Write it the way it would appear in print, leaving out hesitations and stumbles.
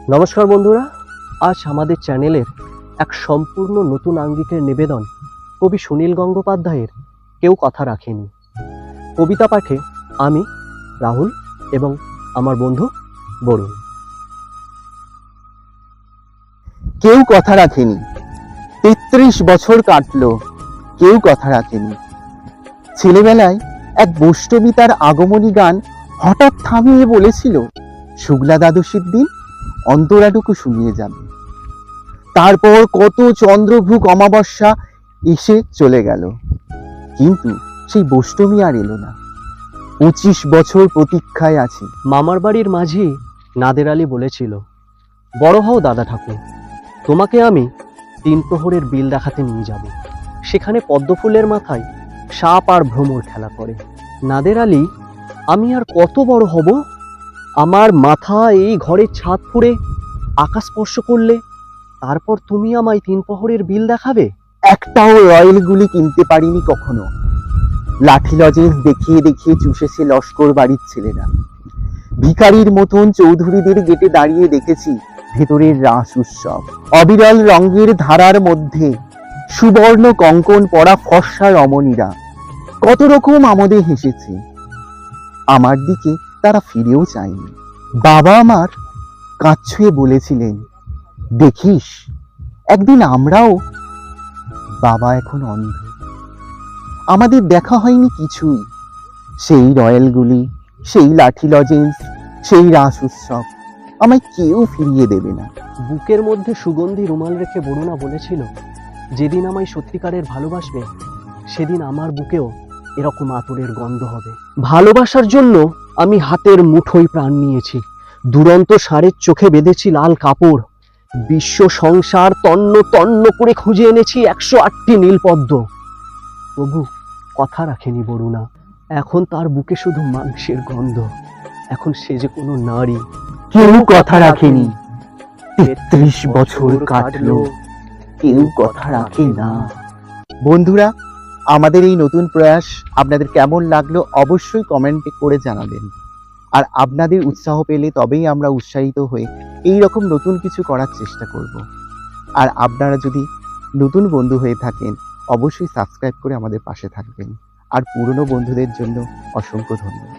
নমস্কার বন্ধুরা, আজ আমাদের চ্যানেলের এক সম্পূর্ণ নতুন আঙ্গিকের নিবেদন কবি সুনীল গঙ্গোপাধ্যায়ের কেউ কথা রাখেনি কবিতা পাঠে আমি রাহুল এবং আমার বন্ধু বরুণ। কেউ কথা রাখেনি। ৩৩ বছর কাটলো, কেউ কথা রাখেনি। ছেলেবেলায় এক বৈষ্ণবী তার আগমনী গান হঠাৎ থামিয়ে বলেছিল, শুক্লা দ্বাদশীর দিন অন্তরাটুকু শুনিয়ে যাবে। তারপর কত চন্দ্রভুক অমাবস্যা এসে চলে গেল, কিন্তু সেই বৈষ্ণবী আর এলো না। 25 বছর প্রতীক্ষায় আছি। মামার বাড়ির মাঝি নাদের আলী বলেছিল, বড় হও দাদা ঠাকুর, তোমাকে আমি 3 প্রহরের বিল দেখাতে নিয়ে যাব। সেখানে পদ্মফুলের মাথায় সাপ আর ভ্রমর খেলা করে। নাদের আলী, আমি আর কত বড় হব? আমার মাথা এই ঘরের ছাদ ফুঁড়ে আকাশ স্পর্শ করলে তারপর তুমি আমায় 3 প্রহরের বিল দেখাবে? একটাও রয়্যাল গুলি কিনতে পারিনি কখনো। লাঠি লজেন্স দেখিয়ে দেখিয়ে চুষেছে লস্কর বাড়ির ছেলেরা। ভিখারির মতন চৌধুরীদের গেটে দাঁড়িয়ে দেখেছি ভেতরের রাস উৎসব। অবিরল রঙের ধারার মধ্যে সুবর্ণ কঙ্কন পরা ফর্সা রমণীরা কত রকম আমোদে হেসেছে। আমার দিকে তারা ফিরেও চায়নি। বাবা আমার কাঁধ ছুঁয়ে বলেছিলেন, দেখিস একদিন আমরাও। বাবা এখন অন্ধ। আমাদের দেখা হয়নি কিছুই। সেই রয়্যালগুলি, সেই লাঠি লজেন্স, সেই রাস উৎসব আমায় কেউ ফিরিয়ে দেবে না। বুকের মধ্যে সুগন্ধি রুমাল রেখে বরুণা বলেছিল, যেদিন আমায় সত্যিকারের ভালোবাসবে সেদিন আমার বুকেও এরকম আতরের গন্ধ হবে। ভালোবাসার জন্য আমি হাতের মুঠোয় প্রাণ নিয়েছি। দুরন্ত ষাঁড়ের চোখে বেঁধেছি লাল কাপড়। বিশ্ব সংসার তন্ন তন্ন করে খুঁজে এনেছি 108টি নীলপদ্ম। তবু কথা রাখেনি বরুণা। এখন তার বুকে শুধু মাংসের গন্ধ। এখন সে যে কোনো নারী। কেউ কথা রাখেনি। 33 বছর কাটলো, কেউ কথা রাখে না। বন্ধুরা, আমাদের এই নতুন প্রয়াস আপনাদের কেমন লাগলো অবশ্যই কমেন্টে করে জানাবেন। আর আপনাদের উৎসাহ পেলে তবেই আমরা উৎসাহিত হয়ে এই রকম নতুন কিছু করার চেষ্টা করব। আর আপনারা যদি নতুন বন্ধু হয়ে থাকেন অবশ্যই সাবস্ক্রাইব করে আমাদের পাশে থাকবেন। আর পুরনো বন্ধুদের জন্য অসংখ্য ধন্যবাদ।